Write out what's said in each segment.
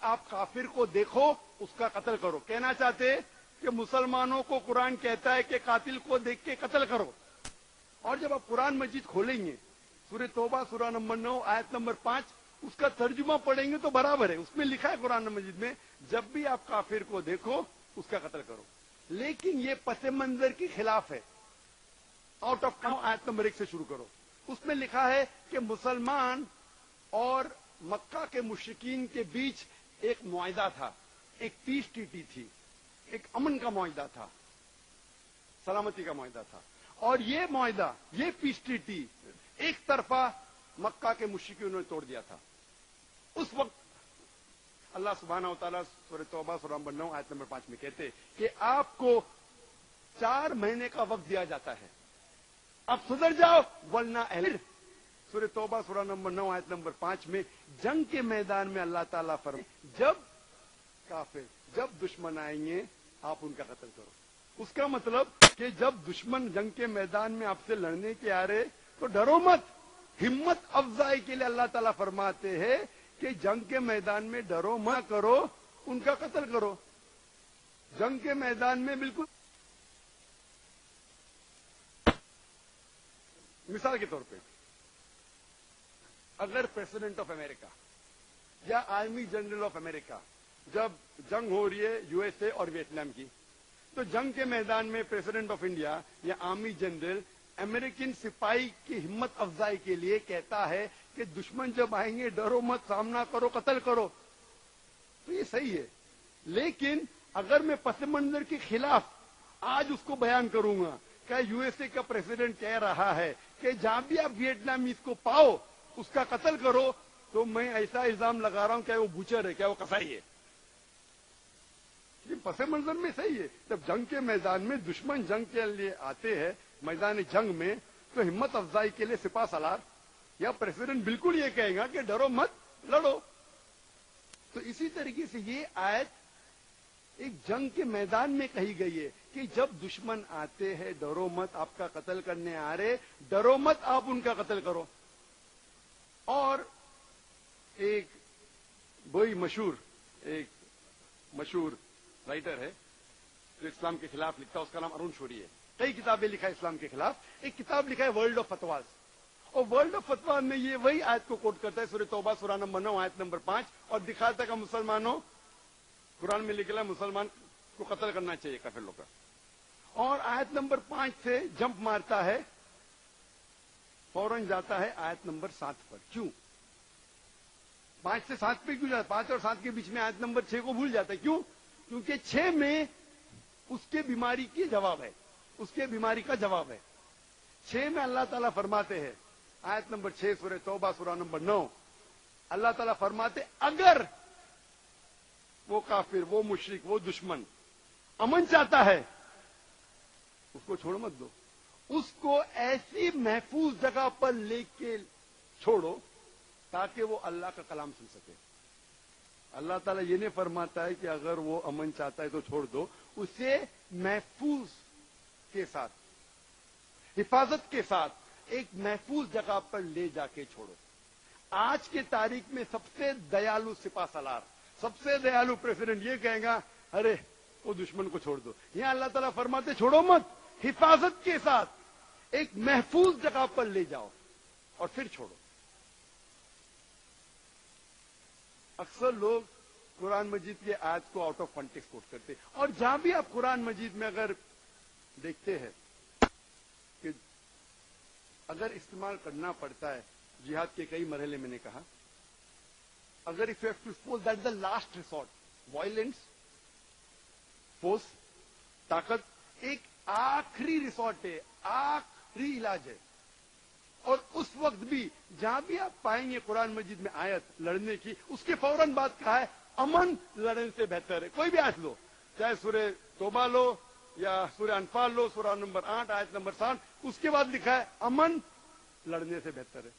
آپ کافر کو دیکھو اس کا قتل کرو. کہنا چاہتے کہ مسلمانوں کو قرآن کہتا ہے کہ قاتل کو دیکھ کے قتل کرو. اور جب آپ قرآن مجید کھولیں گے سورہ توبہ سورہ نمبر 9 آیت نمبر 5 اس کا ترجمہ پڑھیں گے تو برابر ہے. اس میں لکھا ہے قرآن مجید میں جب بھی آپ کافر کو دیکھو اس کا قتل کرو. لیکن یہ پس منظر کے خلاف ہے. آؤٹ آف آیت نمبر 1 سے شروع کرو. اس میں لکھا ہے کہ مسلمان اور مکہ کے مشرکین کے بیچ ایک معاہدہ تھا, ایک پیس ٹریٹی تھی, ایک امن کا معاہدہ تھا, سلامتی کا معاہدہ تھا. اور یہ معاہدہ, یہ پیس ٹریٹی ایک طرفہ مکہ کے مشرکین نے توڑ دیا تھا. اس وقت اللہ سبحانہ و تعالیٰ سورہ توبہ سورہ نمبر 9 آیت نمبر 5 میں کہتے کہ آپ کو 4 مہینے کا وقت دیا جاتا ہے, اب سدھر جاؤ ورنہ اہل. سورہ توبہ سورہ نمبر 9 آیت نمبر 5 میں جنگ کے میدان میں اللہ تعالیٰ فرمائے جب کافر, جب دشمن آئیں گے آپ ان کا قتل کرو. اس کا مطلب کہ جب دشمن جنگ کے میدان میں آپ سے لڑنے کے آ رہے تو ڈرو مت. ہمت افزائی کے لیے اللہ تعالیٰ فرماتے ہیں کہ جنگ کے میدان میں ڈرو مت کرو, ان کا قتل کرو. جنگ کے میدان میں بالکل مثال کے طور پہ اگر پریزیڈنٹ آف امریکہ یا آرمی جنرل آف امریکہ جب جنگ ہو رہی ہے یو ایس اے اور ویتنام کی, تو جنگ کے میدان میں پریزیڈنٹ آف انڈیا یا آرمی جنرل امریکن سپاہی کی ہمت افزائی کے لیے کہتا ہے کہ دشمن جب آئیں گے ڈرو مت, سامنا کرو, قتل کرو, تو یہ صحیح ہے. لیکن اگر میں پس منظر کے خلاف آج اس کو بیان کروں گا کہ یو ایس اے کا پریزیڈنٹ کہہ رہا ہے کہ جہاں بھی آپ ویتنامیز کو پاؤ اس کا قتل کرو, تو میں ایسا الزام لگا رہا ہوں کہ وہ بوچر ہے, کیا وہ کسائی ہے. یہ پس منظر میں صحیح ہے. جب جنگ کے میدان میں دشمن جنگ کے لیے آتے ہیں میدان جنگ میں تو ہمت افزائی کے لیے سپاہ سالار یا پریزیڈنٹ بالکل یہ کہے گا کہ ڈرو مت, لڑو. تو اسی طریقے سے یہ آیت ایک جنگ کے میدان میں کہی گئی ہے کہ جب دشمن آتے ہیں ڈرو مت, آپ کا قتل کرنے آ رہے ڈرو مت, آپ ان کا قتل کرو. اور ایک وہی مشہور رائٹر ہے جو اسلام کے خلاف لکھتا ہے, اس کا نام ارون شوری ہے. کئی کتابیں لکھا ہے اسلام کے خلاف. ایک کتاب لکھا ہے ورلڈ آف فتواز, اور ورلڈ آف فتواز میں یہ وہی آیت کو کوٹ کرتا ہے سورہ توبہ سورہ نمبر 9 آیت نمبر 5, اور دکھاتا ہے کہ مسلمانوں, قرآن میں لکھا ہے مسلمان کو قتل کرنا چاہیے کافر لوگ کا. اور آیت نمبر 5 سے جمپ مارتا ہے, فوراً جاتا ہے آیت نمبر 7 پر. کیوں 5 سے 7 پہ کیوں جاتا ہے؟ 5 اور 7 کے بیچ میں آیت نمبر 6 کو بھول جاتا ہے. کیوں؟ کیونکہ 6 میں اس کے بیماری کی جواب ہے, اس کے بیماری کا جواب ہے. 6 میں اللہ تعالیٰ فرماتے ہیں, آیت نمبر 6 سورہ توبہ سورہ نمبر 9, اللہ تعالیٰ فرماتے اگر وہ کافر, وہ مشرک, وہ دشمن امن چاہتا ہے اس کو چھوڑ مت دو, اس کو ایسی محفوظ جگہ پر لے کے چھوڑو تاکہ وہ اللہ کا کلام سن سکے. اللہ تعالیٰ یہ نہیں فرماتا ہے کہ اگر وہ امن چاہتا ہے تو چھوڑ دو, اسے محفوظ کے ساتھ, حفاظت کے ساتھ ایک محفوظ جگہ پر لے جا کے چھوڑو. آج کے تاریخ میں سب سے دیالو سپاہ سالار, سب سے دیالو پریزیڈنٹ یہ کہے گا ارے وہ دشمن کو چھوڑ دو. یہاں اللہ تعالیٰ فرماتے چھوڑو مت, حفاظت کے ساتھ ایک محفوظ جگہ پر لے جاؤ اور پھر چھوڑو. اکثر لوگ قرآن مجید کے آیت کو آؤٹ آف کانٹیکسٹ کوٹ کرتے, اور جہاں بھی آپ قرآن مجید میں اگر دیکھتے ہیں کہ اگر استعمال کرنا پڑتا ہے جہاد کے کئی مرحلے میں نے کہا, اگر if you have to suppose that the last resort, violence, force, طاقت ایک آخری ریسورٹ ہے, آخری علاج ہے. اور اس وقت بھی جہاں بھی آپ پائیں گے قرآن مجید میں آیت لڑنے کی, اس کے فوراً بعد کہا ہے امن لڑنے سے بہتر ہے. کوئی بھی آیت لو, چاہے سورہ توبہ لو یا سورہ انفال لو, سورہ نمبر 8 آیت نمبر 7, اس کے بعد لکھا ہے امن لڑنے سے بہتر ہے.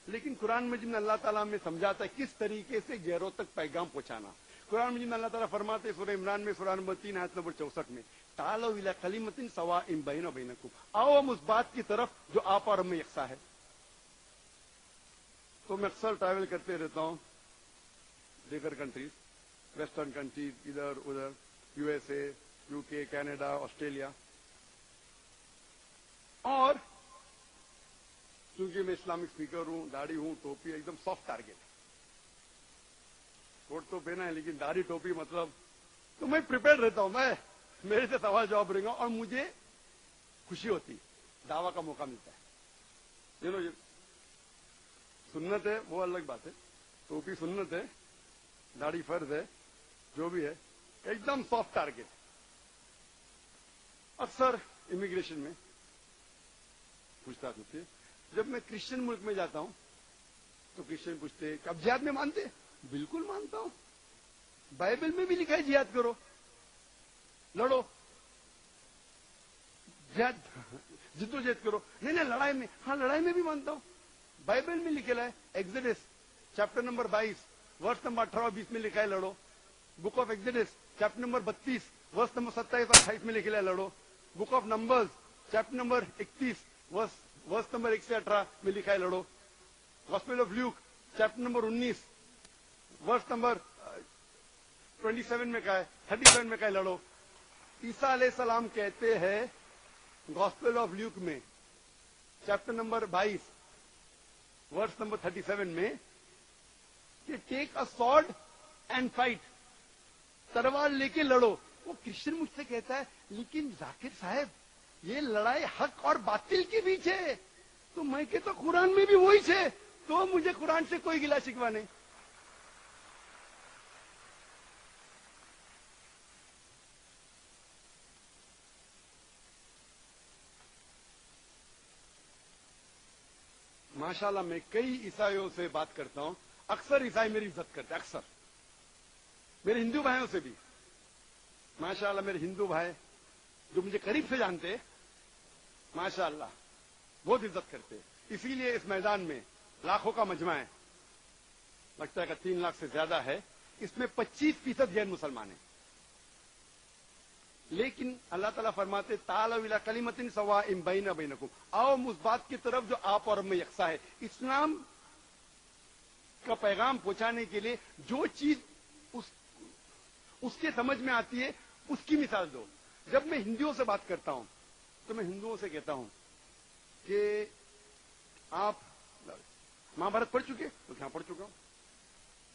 لیکن قرآن مجید میں اللہ تعالیٰ میں سمجھاتا ہے کس طریقے سے غیروں تک پیغام پہنچانا. قرآن مجید میں اللہ تعالیٰ فرماتے سورہ عمران میں سورہ نمبر 3 آیت نمبر 64 میں تعالوا الی کلمۃ سواء بیننا وبینکم, آؤ ہم اس بات کی طرف جو آپ اور ہم میں یکساں ہے. تو میں اکثر ٹریول کرتے رہتا ہوں दीगर कंट्रीज, वेस्टर्न कंट्रीज, इधर उधर, यूएसए, यूके, कनाडा, ऑस्ट्रेलिया। और चूंकि मैं इस्लामिक स्पीकर हूं, दाढ़ी हूं, टोपी, एकदम सॉफ्ट टारगेट। कोट तो पहना है लेकिन दाढ़ी टोपी मतलब, तो मैं प्रिपेयर रहता हूं। मैं मेरे से सवाल जवाब रहेगा और मुझे खुशी होती, दावा का मौका मिलता है। ये सुन्नत है वो अलग बात है, टोपी सुन्नत है, दाढ़ी फर्ज है, जो भी है, एकदम सॉफ्ट टारगेट। अक्सर इमिग्रेशन में पूछताछ होती है। जब मैं क्रिश्चियन मुल्क में जाता हूं तो क्रिश्चियन पूछते हैं कि आप जिहाद में मानते हैं? बिल्कुल मानता हूं, बाइबल में भी लिखा है जिहाद करो, लड़ो, जिहाद जिद्दोजहद करो। नहीं नहीं, लड़ाई में, हाँ लड़ाई में भी मानता हूं, बाइबल में लिखा है, exodus chapter number 22 verse number 18 और 20 में लिखा है लड़ो। Book of exodus chapter number 32 वर्ष नंबर 27 और 28 में लिखा है लड़ो। Book of numbers chapter number 31 वर्ष नंबर 1 से 18 में लिखा है लड़ो। Gospel of Luke chapter number 19 वर्ष नंबर 27 में कहा है, 37 में कहा है लड़ो। ईसा अलैहिस्सलाम कहते हैं गॉस्पेल ऑफ ल्यूक में चैप्टर नंबर 22 वर्ष नंबर 37 में कि take a sword and fight, तलवार लेके लड़ो। वो क्रिश्चियन मुझसे कहता है लेकिन जाकिर साहब ये लड़ाई हक और बातिल के बीच है। तो मैं कहता कुरान में भी वही है, तो मुझे कुरान से कोई गिला शिकवा नहीं। माशाल्लाह मैं कई ईसाइयों से बात करता हूं, अक्सर ईसाई मेरी इज्जत करते हैं, अक्सर मेरे हिंदू भाइयों से भी। माशाल्लाह मेरे हिंदू भाई जो मुझे करीब से जानते हैं, माशाल्लाह बहुत इज्जत करते हैं। इसीलिए इस मैदान में लाखों का मजमा है, लगता है कि 3 लाख से ज्यादा है, इसमें 25% गैर मुसलमान है। लेकिन अल्लाह ताला फरमाते तालौ इला कलिमतिन सवाइम बैना बैनकुम, आओ उस बात की तरफ जो आप और मैं यकसा है। इस्लाम का पैगाम पहुंचाने के लिए जो चीज उसके समझ में आती है उसकी मिसाल दो। जब मैं हिंदुओं से बात करता हूं तो मैं हिंदुओं से कहता हूं कि आप महाभारत पढ़ चुके? तो क्या पढ़ चुका हूं।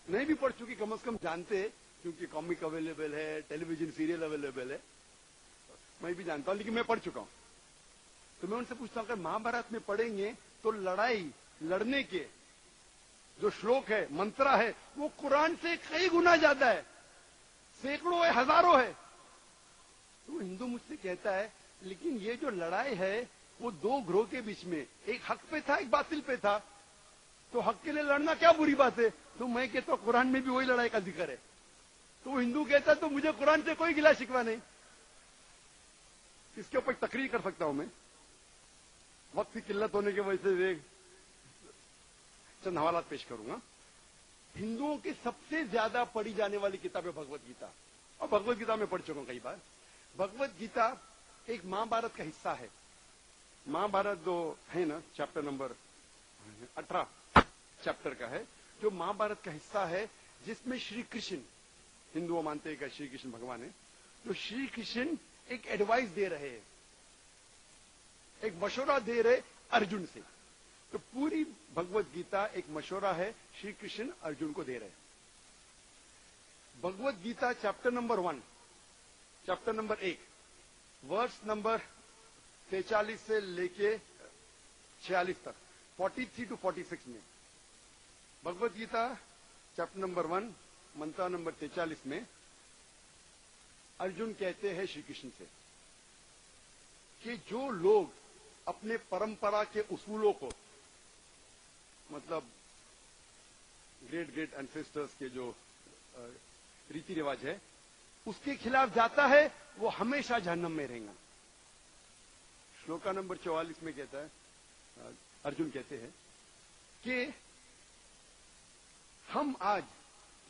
नहीं भी पढ़ चुकी कम से कम जानते हैं, क्योंकि कॉमिक अवेलेबल है, टेलीविजन सीरियल अवेलेबल है, मैं भी जानता हूं, लेकिन मैं पढ़ चुका हूं। तो मैं उनसे पूछता हूं अगर महाभारत में पढ़ेंगे तो लड़ाई लड़ने के जो श्लोक है, मंत्रा है, वो कुरान से कई गुना ज्यादा है, सैकड़ों है, हजारों है। तो हिंदू मुझसे कहता है लेकिन ये जो लड़ाई है वो 2 ग्रोह के बीच में, एक हक पे था, एक बातिल पे था, तो हक के लिए लड़ना क्या बुरी बात है। तो मैं कहता हूं कुरान में भी वही लड़ाई का जिक्र है। तो वो हिंदू कहता है तो मुझे कुरान से कोई गिला शिकवा नहीं। इसके ऊपर तकरीर कर सकता हूं मैं, वक्त की किल्लत होने की वजह से चंद हवालात पेश करूंगा। हिंदुओं की सबसे ज्यादा पढ़ी जाने वाली किताब है भगवत गीता, और भगवत गीता में पढ़ चुका हूं कई बार। भगवत गीता एक महाभारत का हिस्सा है। महाभारत जो है ना, चैप्टर नंबर 18 चैप्टर का है, जो महाभारत का हिस्सा है, जिसमें श्री कृष्ण, हिंदुओं मानते हैं कि श्री कृष्ण भगवान है, तो श्री कृष्ण एक एडवाइस दे रहे हैं, एक मशवरा दे रहे अर्जुन से। तो पूरी भगवत गीता एक मशवरा है, श्री कृष्ण अर्जुन को दे रहे हैं। Bhagavad Gita chapter number 1, chapter number 1 verse number 43 से लेके 46 तक, 43 to 46 में, भगवत गीता चैप्टर नंबर 1 मंत्र नंबर 43 में अर्जुन कहते हैं श्री कृष्ण से कि जो लोग अपने परंपरा के उसूलों को, मतलब ग्रेट ग्रेट एंसेस्टर्स के जो रीति रिवाज है, उसके खिलाफ जाता है वो हमेशा जहन्नम में रहेगा। श्लोका नंबर 44 में कहता है, अर्जुन कहते हैं कि हम आज,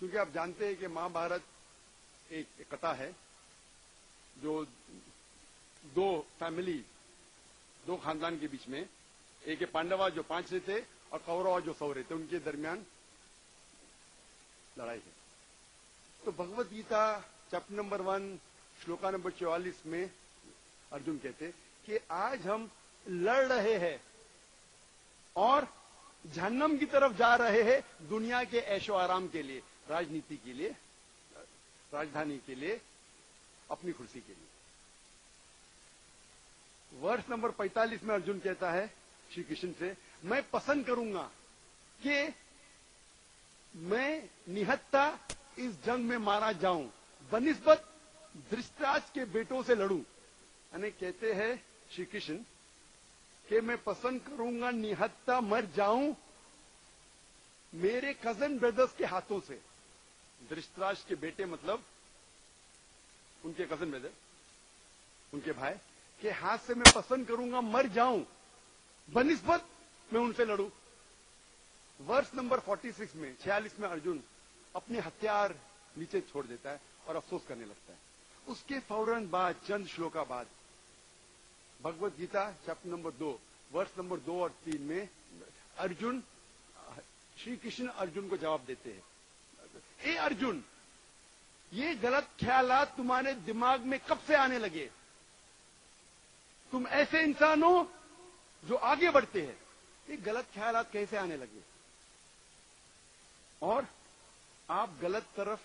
क्योंकि आप जानते हैं कि महाभारत एक कथा है जो 2 खानदान के बीच में, एक पांडवा जो 5 थे और कौरव जो 100 थे, उनके दरमियान लड़ाई है। तो भगवत गीता चैप्टर नंबर 1 श्लोका नंबर 44 में अर्जुन कहते कि आज हम लड़ रहे हैं और जहन्नम की तरफ जा रहे हैं दुनिया के ऐशो आराम के लिए, राजनीति के लिए, राजधानी के लिए, अपनी कुर्सी के लिए। वर्ष नंबर 45 में अर्जुन कहता है श्री कृष्ण से, मैं पसंद करूंगा कि मैं निहत्था इस जंग में मारा जाऊं, बनिस्बत धृतराष्ट्र के बेटों से लड़ूं। यानी कहते हैं श्री कृष्ण कि मैं पसंद करूंगा निहत्था मर जाऊं मेरे कजन ब्रदर्स के हाथों से। धृतराष्ट्र के बेटे मतलब उनके कजन ब्रदर, उनके भाई के हाथ से मैं पसंद करूंगा मर जाऊं, बनिस्बत मैं उनसे लड़ूं। वर्ष नंबर 46 में 46 में अर्जुन अपने हथियार नीचे छोड़ देता है और अफसोस करने लगता है। उसके फौरन बाद चंद श्लोका बाद भगवत गीता चैप्टर नंबर 2 वर्ष नंबर 2 और 3 में अर्जुन, श्री कृष्ण अर्जुन को जवाब देते हैं, ए अर्जुन, ये गलत ख्यालात तुम्हारे दिमाग में कब से आने लगे? तुम ऐसे इंसान हो जो आगे बढ़ते हैं, ये गलत ख्यालात कैसे आने लगे? और आप गलत तरफ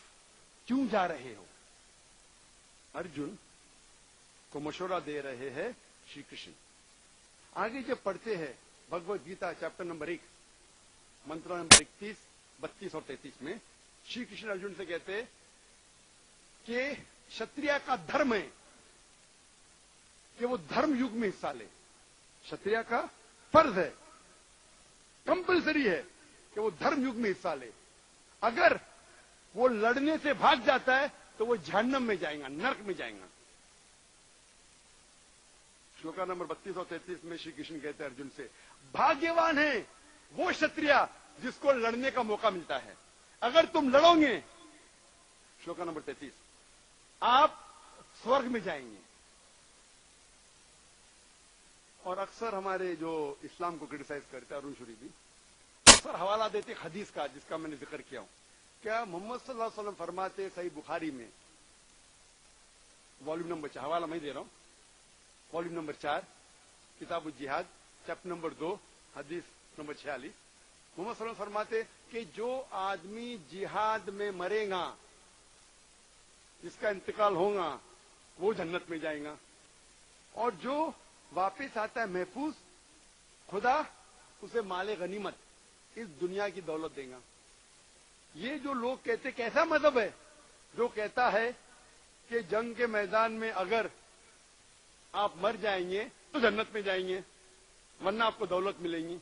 क्यों जा रहे हो? अर्जुन को मशवरा दे रहे हैं श्री कृष्ण। आगे जब पढ़ते हैं भगवत गीता चैप्टर नंबर 1 मंत्र नंबर 31, 32 और 33 में श्री कृष्ण अर्जुन से कहते हैं कि क्षत्रिय का धर्म है कि वो धर्म युग में हिस्सा ले। क्षत्रिय का फर्ज है, कंपलसरी है कि वो धर्म युग में हिस्सा ले। अगर वो लड़ने से भाग जाता है तो वो जहन्नम में जाएगा, नरक में जाएगा। श्लोका नंबर 32 और 33 में श्री कृष्ण कहते हैं अर्जुन से, भाग्यवान है वो क्षत्रिय जिसको लड़ने का मौका मिलता है। अगर तुम लड़ोगे, श्लोका नंबर 33, आप स्वर्ग में जाएंगे। और अक्सर हमारे जो इस्लाम को क्रिटिसाइज करते हैं, अरुण शूरी भी अक्सर हवाला देते हदीस का, जिसका मैंने जिक्र किया हूं। क्या मोहम्मद सल्लल्लाहु अलैहि वसल्लम फरमाते सही बुखारी में वॉल्यूम नंबर 4, हवाला मैं दे रहा हूं, वॉल्यूम नंबर 4 किताब जिहाद चैप्टर नंबर 2 हदीस नंबर 46, मोहम्मद सल्लल्लाहु अलैहि वसल्लम फरमाते कि जो आदमी जिहाद में मरेगा, जिसका इंतकाल होगा, वो जन्नत में जाएगा। और जो वापस आता है महफूज, खुदा उसे माले गनीमत, इस दुनिया की दौलत देगा। ये जो लोग कहते, कैसा मजहब है जो कहता है कि जंग के मैदान में अगर आप मर जाएंगे तो जन्नत में जाएंगे, वरना आपको दौलत मिलेगी।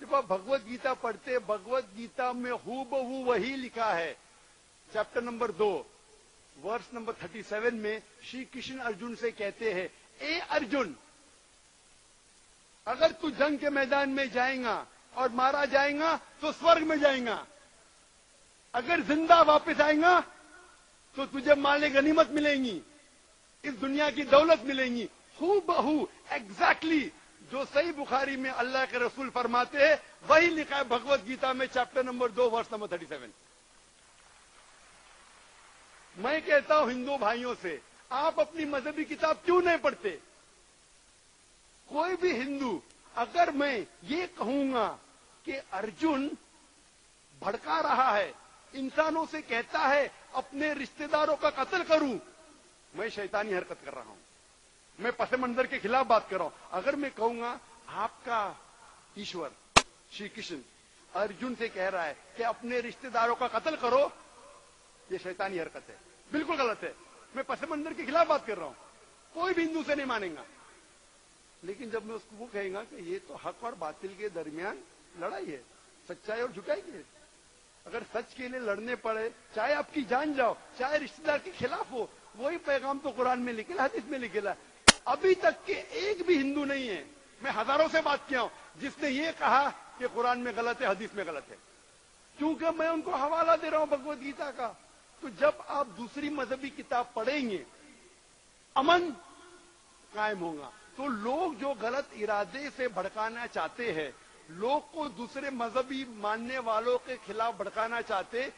जब आप भगवत गीता पढ़ते, भगवत गीता में हूबहू वही लिखा है। चैप्टर नंबर 2 वर्ष नंबर 37 में श्री कृष्ण अर्जुन से कहते हैं, ए अर्जुन, अगर तू जंग के मैदान में जाएगा और मारा जाएगा तो स्वर्ग में जाएगा। अगर जिंदा वापस आएगा तो तुझे माले गनीमत मिलेंगी, इस दुनिया की दौलत मिलेंगी। हूबहू एग्जैक्टली जो सही बुखारी में अल्लाह के रसूल फरमाते हैं, वही लिखा है भगवत गीता में चैप्टर नंबर 2 वर्ष नंबर 37। मैं कहता हूं हिंदू भाइयों से, आप अपनी मजहबी किताब क्यों नहीं पढ़ते? कोई भी हिंदू, अगर मैं ये कहूंगा कि अर्जुन भड़का रहा है, इंसानों से कहता है अपने रिश्तेदारों का कत्ल करूं, मैं शैतानी हरकत कर रहा हूं, मैं पस मंजर के खिलाफ बात कर रहा हूं। अगर मैं कहूंगा आपका ईश्वर श्री कृष्ण अर्जुन से कह रहा है कि अपने रिश्तेदारों का कत्ल करो, ये शैतानी हरकत है, बिल्कुल गलत है। मैं पस मंजर के खिलाफ बात कर रहा हूं, कोई भी हिंदू से नहीं मानेगा। लेकिन जब मैं उसको वो कहेगा कि ये तो हक और बातिल के दरमियान लड़ाई है, सच्चाई और झुकाई की है, अगर सच के लिए लड़ने पड़े, चाहे आपकी जान जाओ, चाहे रिश्तेदार के खिलाफ हो, वही पैगाम तो कुरान में लिखेला, हदीस में लिखेला। अभी तक के एक भी हिंदू नहीं है, मैं हजारों से बात किया हूं, जिसने ये कहा कि कुरान में गलत है, हदीस में गलत है। क्योंकि मैं उनको हवाला दे रहा हूं भगवत गीता का। तो जब आप दूसरी मजहबी किताब पढ़ेंगे, अमन कायम होगा। तो लोग जो गलत इरादे से भड़काना चाहते हैं, लोग को दूसरे मजहबी मानने वालों के खिलाफ भड़काना चाहते,